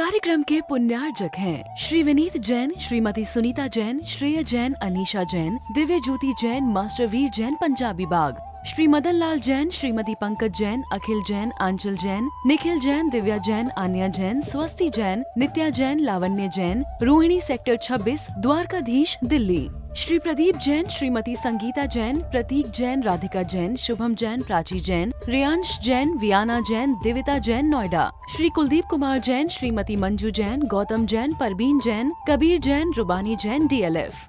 कार्यक्रम के पुण्यार्जक हैं श्री विनीत जैन, श्रीमती सुनीता जैन, श्रेय जैन, अनीशा जैन, दिव्य ज्योति जैन, मास्टर वीर जैन पंजाबी बाग, श्री मदन लाल जैन, श्रीमती पंकज जैन, अखिल जैन, आंचल जैन, निखिल जैन, दिव्या जैन, आन्या जैन, स्वस्ति जैन, नित्या जैन, लावण्य जैन, रोहिणी सेक्टर 26, द्वारकाधीश दिल्ली। श्री प्रदीप जैन, श्रीमती संगीता जैन, प्रतीक जैन, राधिका जैन, शुभम जैन, प्राची जैन, रेयांश जैन, वियाना जैन, दिविता जैन, नोएडा। श्री कुलदीप कुमार जैन, श्रीमती मंजू जैन, गौतम जैन, परवीन जैन, कबीर जैन, रुबानी जैन, DLF।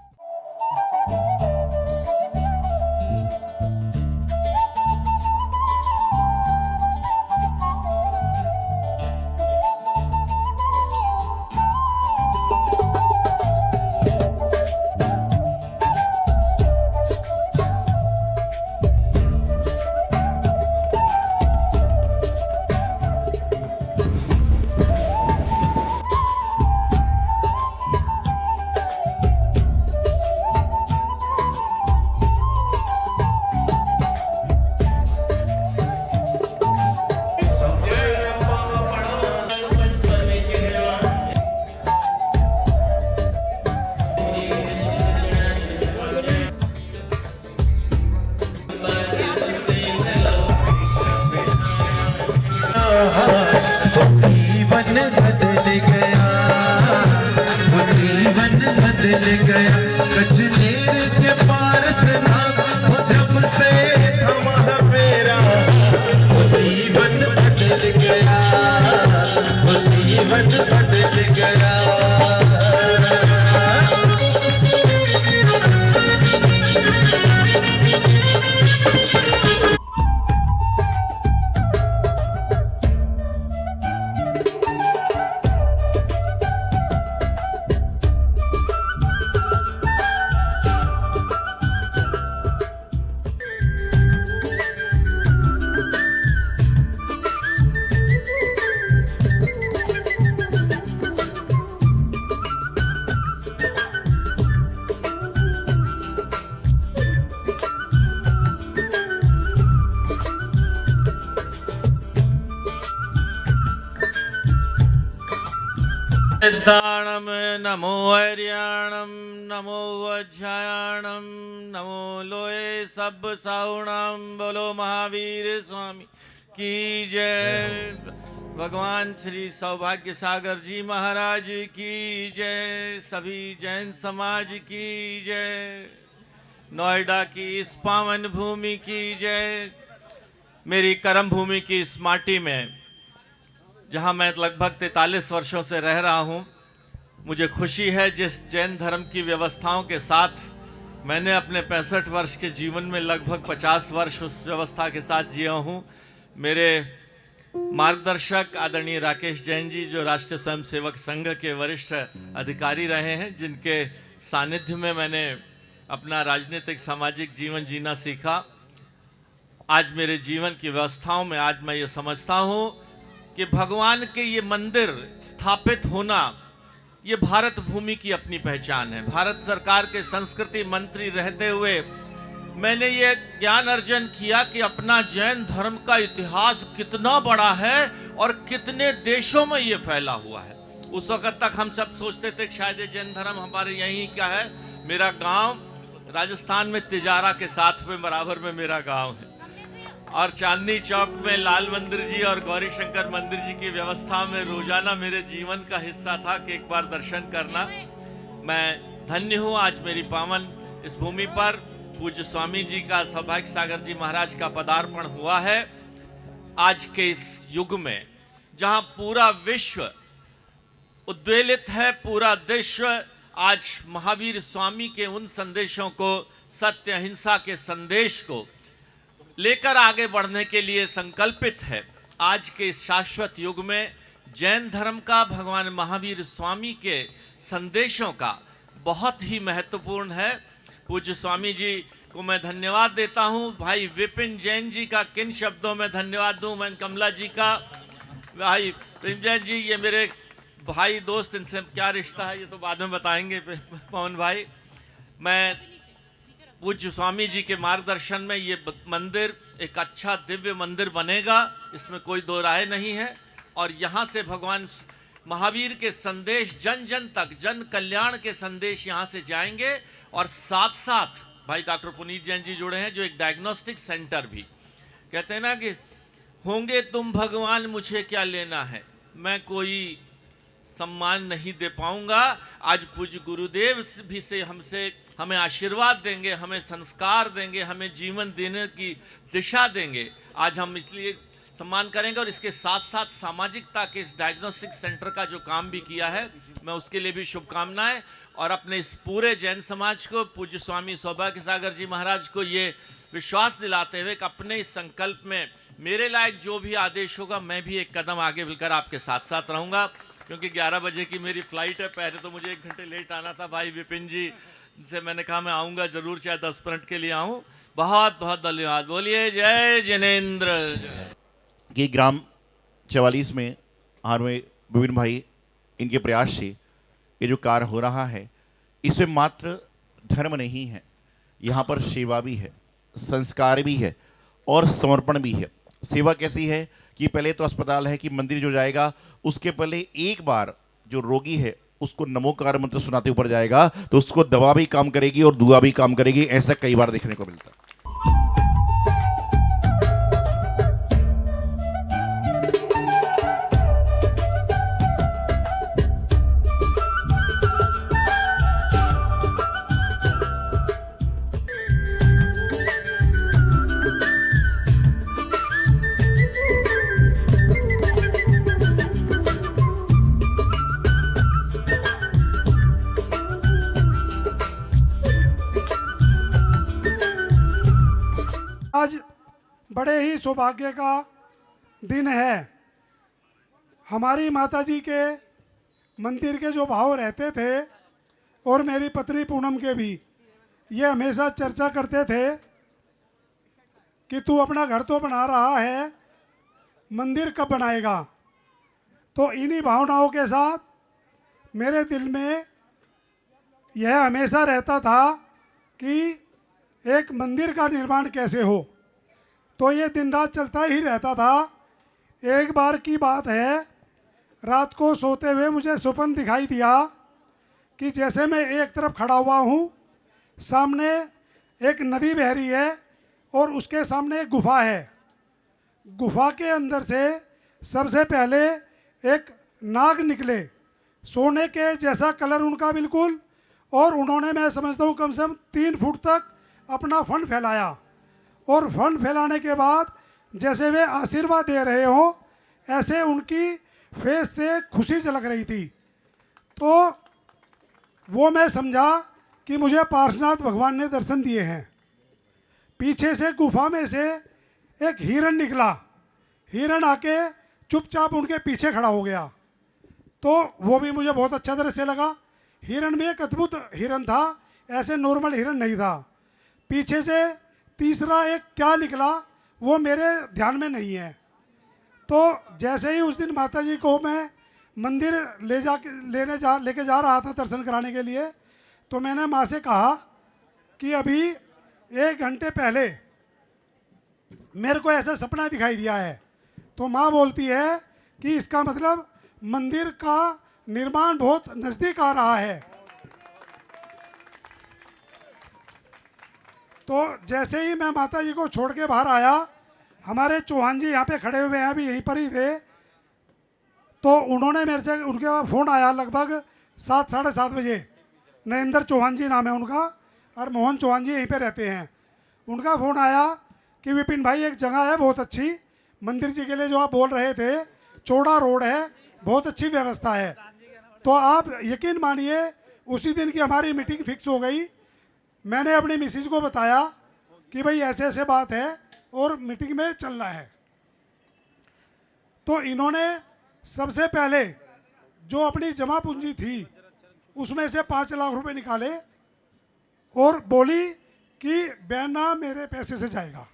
जीवन बदल गया, वो जीवन बदल गया। कश्मीर के पार था वो जब से थमा मेरा, वो जीवन बदल गया, वो जीवन बदल गया। सिद्धाणम नमो हरियाणम नमो वज्रायणम नमो लोए सब साहुणाम। बोलो महावीर स्वामी की जय। भगवान श्री सौभाग्य सागर जी महाराज की जय। सभी जैन समाज की जय। नोएडा की इस पावन भूमि की जय। मेरी कर्म भूमि की इस माटी में जहाँ मैं लगभग 43 वर्षों से रह रहा हूँ, मुझे खुशी है जिस जैन धर्म की व्यवस्थाओं के साथ मैंने अपने 65 वर्ष के जीवन में लगभग 50 वर्ष उस व्यवस्था के साथ जिया हूँ। मेरे मार्गदर्शक आदरणीय राकेश जैन जी, जो राष्ट्रीय स्वयंसेवक संघ के वरिष्ठ अधिकारी रहे हैं, जिनके सानिध्य में मैंने अपना राजनीतिक सामाजिक जीवन जीना सीखा, आज मेरे जीवन की व्यवस्थाओं में आज मैं ये समझता हूँ कि भगवान के ये मंदिर स्थापित होना ये भारत भूमि की अपनी पहचान है। भारत सरकार के संस्कृति मंत्री रहते हुए मैंने ये ज्ञान अर्जन किया कि अपना जैन धर्म का इतिहास कितना बड़ा है और कितने देशों में ये फैला हुआ है। उस वक्त तक हम सब सोचते थे कि शायद ये जैन धर्म हमारे यहीं का है। मेरा गांव राजस्थान में तिजारा के साथ में बराबर में मेरा गांव है और चांदनी चौक में लाल मंदिर जी और गौरी शंकर मंदिर जी की व्यवस्था में रोजाना मेरे जीवन का हिस्सा था कि एक बार दर्शन करना। मैं धन्य हूँ आज मेरी पावन इस भूमि पर पूज्य स्वामी जी का, सौभाग्य सागर जी महाराज का पदार्पण हुआ है। आज के इस युग में जहाँ पूरा विश्व उद्वेलित है, पूरा विश्व आज महावीर स्वामी के उन संदेशों को, सत्य अहिंसा के संदेश को लेकर आगे बढ़ने के लिए संकल्पित है। आज के इस शाश्वत युग में जैन धर्म का, भगवान महावीर स्वामी के संदेशों का बहुत ही महत्वपूर्ण है। पूज्य स्वामी जी को मैं धन्यवाद देता हूं। भाई विपिन जैन जी का किन शब्दों में धन्यवाद दूं मैं? कमला जी का, भाई प्रेम जैन जी, ये मेरे भाई दोस्त, इनसे क्या रिश्ता है ये तो बाद में बताएंगे पवन भाई। मैं पूज्य स्वामी जी के मार्गदर्शन में ये मंदिर एक अच्छा दिव्य मंदिर बनेगा, इसमें कोई दो राय नहीं है। और यहाँ से भगवान महावीर के संदेश जन जन तक, जन कल्याण के संदेश यहाँ से जाएंगे। और साथ साथ भाई डॉक्टर पुनीत जैन जी जुड़े हैं, जो एक डायग्नोस्टिक सेंटर भी, कहते हैं ना कि होंगे तुम भगवान मुझे क्या लेना है, मैं कोई सम्मान नहीं दे पाऊंगा। आज पूज्य गुरुदेव भी से हमें आशीर्वाद देंगे, हमें संस्कार देंगे, हमें जीवन देने की दिशा देंगे। आज हम इसलिए सम्मान करेंगे। और इसके साथ साथ सामाजिकता के इस डायग्नोस्टिक सेंटर का जो काम भी किया है, मैं उसके लिए भी शुभकामनाएं। और अपने इस पूरे जैन समाज को, पूज्य स्वामी सौभाग्य सागर जी महाराज को ये विश्वास दिलाते हुए कि अपने इस संकल्प में मेरे लायक जो भी आदेश होगा, मैं भी एक कदम आगे मिलकर आपके साथ साथ रहूँगा। क्योंकि 11 बजे की मेरी फ्लाइट है, पहले तो मुझे 1 घंटे लेट आना था। भाई विपिन जी से मैंने कहा मैं आऊँगा ज़रूर, चाहे 10 मिनट के लिए आऊँ। बहुत बहुत धन्यवाद। बोलिए जय जिनेन्द्र। कि ग्राम 44 में हारवे विपिन भाई, इनके प्रयास से ये जो कार्य हो रहा है, इसमें मात्र धर्म नहीं है, यहाँ पर सेवा भी है, संस्कार भी है और समर्पण भी है। सेवा कैसी है कि पहले तो अस्पताल है कि मंदिर जो जाएगा, उसके पहले एक बार जो रोगी है उसको नमोकार मंत्र सुनाते ऊपर जाएगा, तो उसको दवा भी काम करेगी और दुआ भी काम करेगी। ऐसा कई बार देखने को मिलता है। आज बड़े ही सौभाग्य का दिन है। हमारी माताजी के मंदिर के जो भाव रहते थे और मेरी पत्नी पूनम के भी, ये हमेशा चर्चा करते थे कि तू अपना घर तो बना रहा है, मंदिर कब बनाएगा। तो इन्हीं भावनाओं के साथ मेरे दिल में यह हमेशा रहता था कि एक मंदिर का निर्माण कैसे हो। तो ये दिन रात चलता ही रहता था। एक बार की बात है, रात को सोते हुए मुझे स्वप्न दिखाई दिया कि जैसे मैं एक तरफ खड़ा हुआ हूँ, सामने एक नदी बह रही है और उसके सामने एक गुफा है। गुफा के अंदर से सबसे पहले एक नाग निकले, सोने के जैसा कलर उनका बिल्कुल, और उन्होंने, मैं समझता हूँ कम से कम 3 फुट तक अपना फन फैलाया। और फन फैलाने के बाद जैसे वे आशीर्वाद दे रहे हो, ऐसे उनकी फेस से खुशी झलक रही थी। तो वो मैं समझा कि मुझे पार्श्वनाथ भगवान ने दर्शन दिए हैं। पीछे से गुफा में से एक हिरण निकला। हिरण आके चुपचाप उनके पीछे खड़ा हो गया। तो वो भी मुझे बहुत अच्छा तरह से लगा। हिरण भी एक अद्भुत हिरण था, ऐसे नॉर्मल हिरण नहीं था। पीछे से तीसरा एक क्या निकला वो मेरे ध्यान में नहीं है। तो जैसे ही उस दिन माताजी को मैं मंदिर लेके जा रहा था दर्शन कराने के लिए, तो मैंने माँ से कहा कि अभी 1 घंटे पहले मेरे को ऐसा सपना दिखाई दिया है। तो माँ बोलती है कि इसका मतलब मंदिर का निर्माण बहुत नज़दीक आ रहा है। तो जैसे ही मैं माता जी को छोड़ के बाहर आया, हमारे चौहान जी यहाँ पे खड़े हुए हैं, अभी यहीं पर ही थे। तो उन्होंने मेरे से, उनके फ़ोन आया लगभग 7 साढ़े 7 बजे। नरेंद्र चौहान जी नाम है उनका, और मोहन चौहान जी यहीं पे रहते हैं। उनका फ़ोन आया कि विपिन भाई एक जगह है बहुत अच्छी, मंदिर जी के लिए जो आप बोल रहे थे, चौड़ा रोड है, बहुत अच्छी व्यवस्था है। तो आप यकीन मानिए उसी दिन की हमारी मीटिंग फिक्स हो गई। मैंने अपनी मिसेज को बताया कि भाई ऐसे ऐसे बात है और मीटिंग में चलना है। तो इन्होंने सबसे पहले जो अपनी जमा पूंजी थी उसमें से 5 लाख रुपए निकाले और बोली कि बहना मेरे पैसे से जाएगा।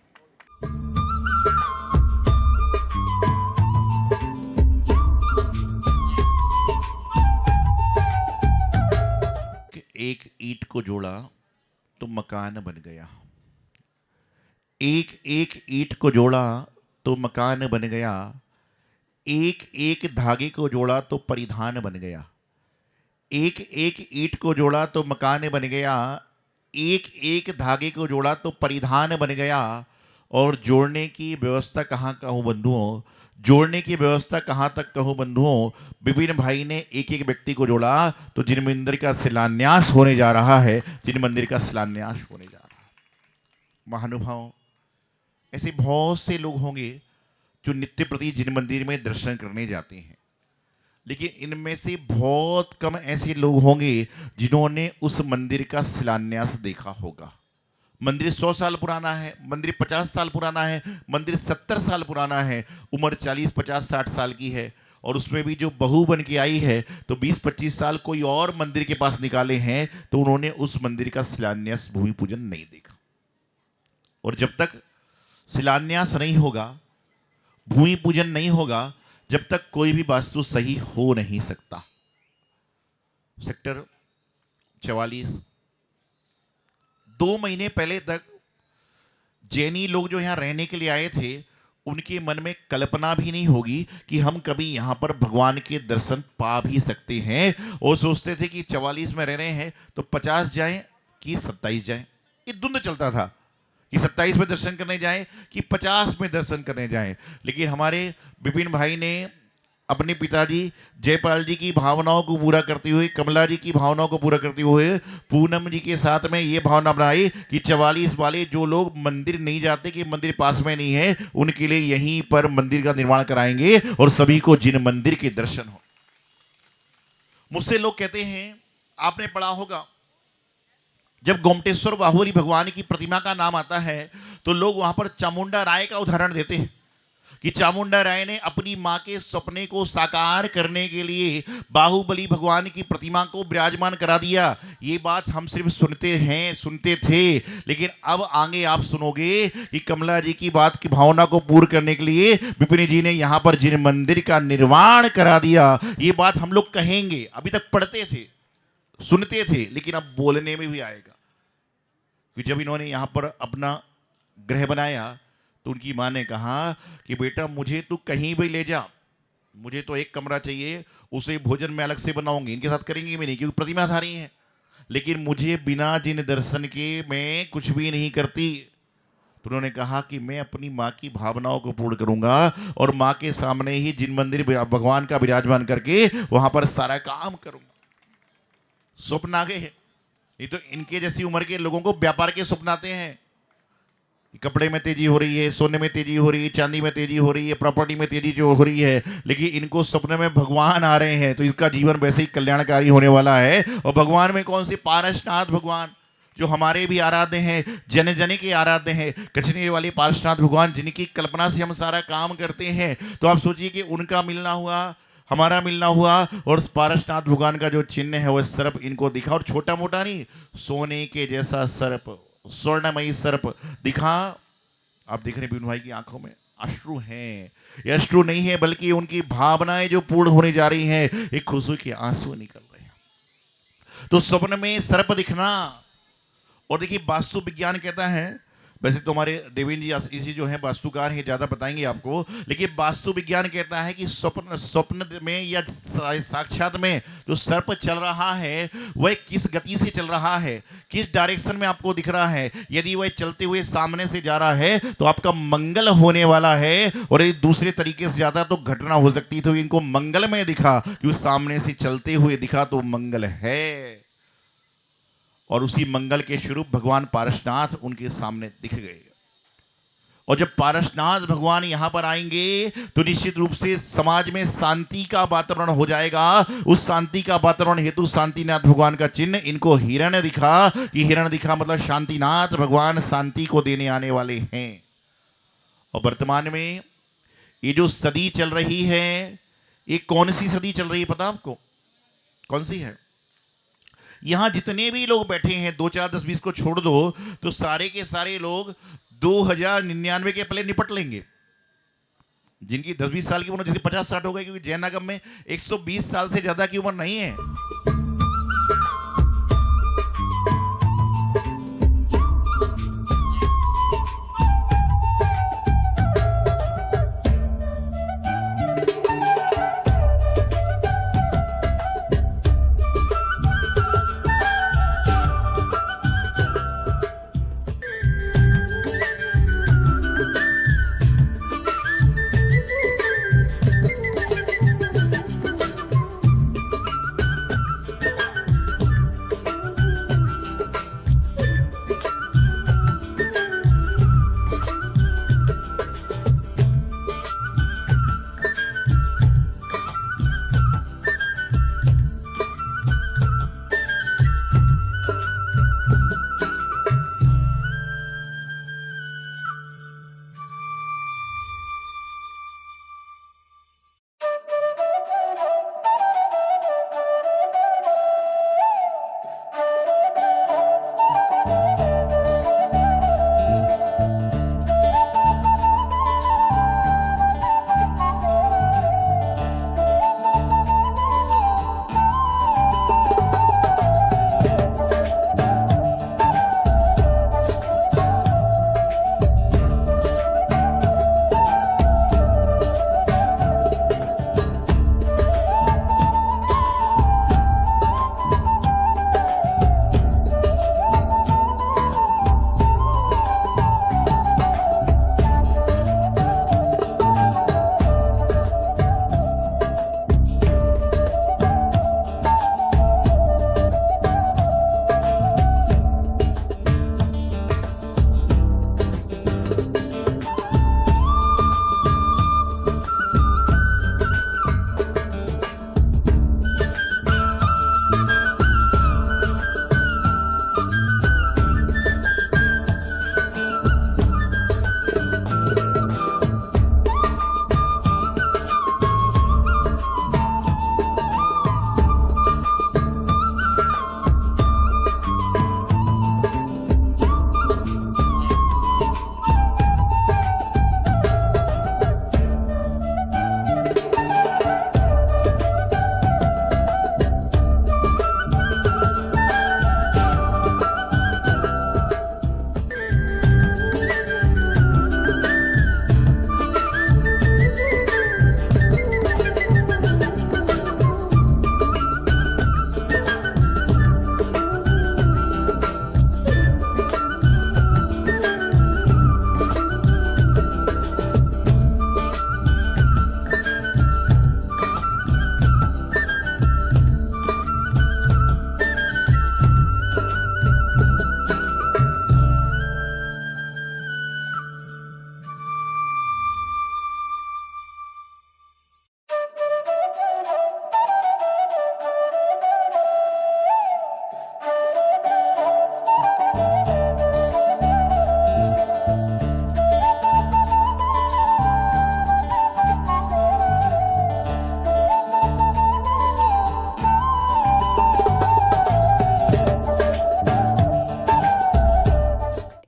एक ईंट को जोड़ा तो मकान बन गया, एक एक ईंट को जोड़ा तो मकान बन गया, एक एक धागे को जोड़ा तो परिधान बन गया, एक एक ईंट को जोड़ा तो मकान बन गया, एक एक धागे को जोड़ा तो परिधान बन गया। और जोड़ने की व्यवस्था कहाँ कहूँ बंधुओं, जोड़ने की व्यवस्था कहाँ तक कहूँ बंधुओं, विपिन भाई ने एक एक व्यक्ति को जोड़ा तो जिन मंदिर का शिलान्यास होने जा रहा है, जिन मंदिर का शिलान्यास होने जा रहा है। महानुभाव, ऐसे बहुत से लोग होंगे जो नित्य प्रति जिन मंदिर में दर्शन करने जाते हैं, लेकिन इनमें से बहुत कम ऐसे लोग होंगे जिन्होंने उस मंदिर का शिलान्यास देखा होगा। मंदिर 100 साल पुराना है, मंदिर 50 साल पुराना है, मंदिर 70 साल पुराना है, उम्र 40, 50, 60 साल की है, और उसमें भी जो बहू बन के आई है तो 20-25 साल कोई और मंदिर के पास निकाले हैं, तो उन्होंने उस मंदिर का शिलान्यास भूमि पूजन नहीं देखा। और जब तक शिलान्यास नहीं होगा, भूमि पूजन नहीं होगा, जब तक कोई भी वास्तु सही हो नहीं सकता। सेक्टर 44 2 महीने पहले तक जैनी लोग जो यहाँ रहने के लिए आए थे, उनके मन में कल्पना भी नहीं होगी कि हम कभी यहाँ पर भगवान के दर्शन पा भी सकते हैं। और सोचते थे कि 44 में रह रहे हैं तो 50 जाएं कि 27 जाएं। ये द्वंद्व चलता था कि 27 में दर्शन करने जाएं कि 50 में दर्शन करने जाएं। लेकिन हमारे विपिन भाई ने अपने पिताजी जयपाल जी की भावनाओं को पूरा करते हुए, कमला जी की भावनाओं को पूरा करते हुए, पूनम जी के साथ में ये भावना बनाई कि 44 वाले जो लोग मंदिर नहीं जाते, कि मंदिर पास में नहीं है, उनके लिए यहीं पर मंदिर का निर्माण कराएंगे और सभी को जिन मंदिर के दर्शन हो। मुझसे लोग कहते हैं, आपने पढ़ा होगा जब गोमटेश्वर बाहुबली भगवान की प्रतिमा का नाम आता है तो लोग वहां पर चामुंडा राय का उदाहरण देते हैं कि चामुंडा राय ने अपनी मां के सपने को साकार करने के लिए बाहुबली भगवान की प्रतिमा को विराजमान करा दिया। ये बात हम सिर्फ सुनते थे, लेकिन अब आगे आप सुनोगे कि कमला जी की बात की भावना को पूर्ण करने के लिए विपिन जी ने यहां पर जिन मंदिर का निर्माण करा दिया। ये बात हम लोग कहेंगे, अभी तक पढ़ते थे, सुनते थे, लेकिन अब बोलने में भी आएगा कि जब इन्होंने यहां पर अपना गृह बनाया तो उनकी मां ने कहा कि बेटा मुझे तू कहीं भी ले जा, मुझे तो एक कमरा चाहिए, उसे भोजन में अलग से बनाऊंगी, इनके साथ करेंगे भी नहीं क्योंकि प्रतिमाधारी हैं, लेकिन मुझे बिना जिन दर्शन के मैं कुछ भी नहीं करती। तो उन्होंने कहा कि मैं अपनी माँ की भावनाओं को पूर्ण करूंगा और माँ के सामने ही जिन मंदिर भगवान का विराजमान करके वहां पर सारा काम करूंगा। स्वप्न आ गए हैं, ये तो इनके जैसी उम्र के लोगों को व्यापार के स्वप्न आते हैं, कपड़े में तेजी हो रही है, सोने में तेजी हो रही है, चांदी में तेजी हो रही है, प्रॉपर्टी में तेजी जो हो रही है, लेकिन इनको सपने में भगवान आ रहे हैं तो इसका जीवन वैसे ही कल्याणकारी होने वाला है। और भगवान में कौन से, पारसनाथ भगवान जो हमारे भी आराध्य हैं, जन जन के आराध्य हैं, कचनेर वाले पारसनाथ भगवान जिनकी कल्पना से हम सारा काम करते हैं। तो आप सोचिए कि उनका मिलना हुआ, हमारा मिलना हुआ, और पारसनाथ भगवान का जो चिन्ह है वह सर्प इनको दिखा, और छोटा मोटा नहीं, सोने के जैसा सर्प, स्वर्णमयी सर्प दिखा। आप देख रहे हैं विपिन भाई की आंखों में अश्रु हैं, ये अश्रु नहीं है बल्कि उनकी भावनाएं जो पूर्ण होने जा रही हैं, एक खुशी के आंसू निकल रहे हैं। तो स्वप्न में सर्प दिखना, और देखिए वास्तु विज्ञान कहता है, वैसे तो हमारे देवेंद्र जी इसी जो है वास्तुकार हैं, ज़्यादा बताएंगे आपको, लेकिन वास्तु विज्ञान कहता है कि स्वप्न में या साक्षात में जो सर्प चल रहा है वह किस गति से चल रहा है, किस डायरेक्शन में आपको दिख रहा है। यदि वह चलते हुए सामने से जा रहा है तो आपका मंगल होने वाला है, और यदि दूसरे तरीके से जाता तो घटना हो सकती। तो इनको मंगल में दिखा, कि सामने से चलते हुए दिखा तो मंगल है, और उसी मंगल के स्वरूप भगवान पारसनाथ उनके सामने दिख गए। और जब पारसनाथ भगवान यहां पर आएंगे तो निश्चित रूप से समाज में शांति का वातावरण हो जाएगा। उस शांति का वातावरण हेतु शांतिनाथ भगवान का चिन्ह इनको हिरण दिखा, कि हिरण दिखा मतलब शांतिनाथ भगवान शांति को देने आने वाले हैं। और वर्तमान में ये जो सदी चल रही है, ये कौन सी सदी चल रही है पता आपको? कौन सी है? यहां जितने भी लोग बैठे हैं, 2, 4, 10, 20 को छोड़ दो, तो सारे के सारे लोग 2099 के पहले निपट लेंगे। जिनकी 10-20 साल की उम्र, जिसकी 50-60 हो गई, क्योंकि जैन आगम में 120 साल से ज्यादा की उम्र नहीं है।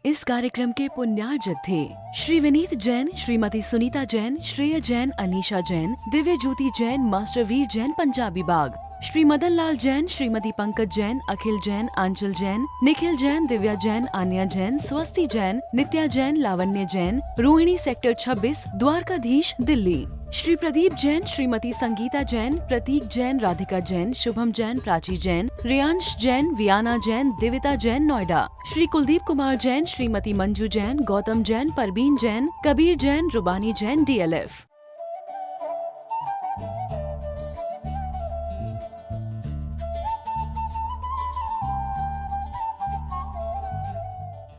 इस कार्यक्रम के पुण्यार्जक थे श्री विनीत जैन, श्रीमती सुनीता जैन, श्रेय जैन, अनीशा जैन, दिव्य ज्योति जैन, मास्टर वीर जैन पंजाबी बाग, श्री मदन लाल जैन, श्रीमती पंकज जैन, अखिल जैन, आंचल जैन, निखिल जैन, दिव्या जैन, आन्या जैन, स्वस्ति जैन, नित्या जैन, लावण्य जैन, रोहिणी सेक्टर 26, द्वारकाधीश, दिल्ली। श्री प्रदीप जैन, श्रीमती संगीता जैन, प्रतीक जैन, राधिका जैन, शुभम जैन, प्राची जैन, रियांश जैन, वियाना जैन, दिविता जैन, नोएडा। श्री कुलदीप कुमार जैन, श्रीमती मंजू जैन, गौतम जैन, परवीन जैन, कबीर जैन, रुबानी जैन, DLF।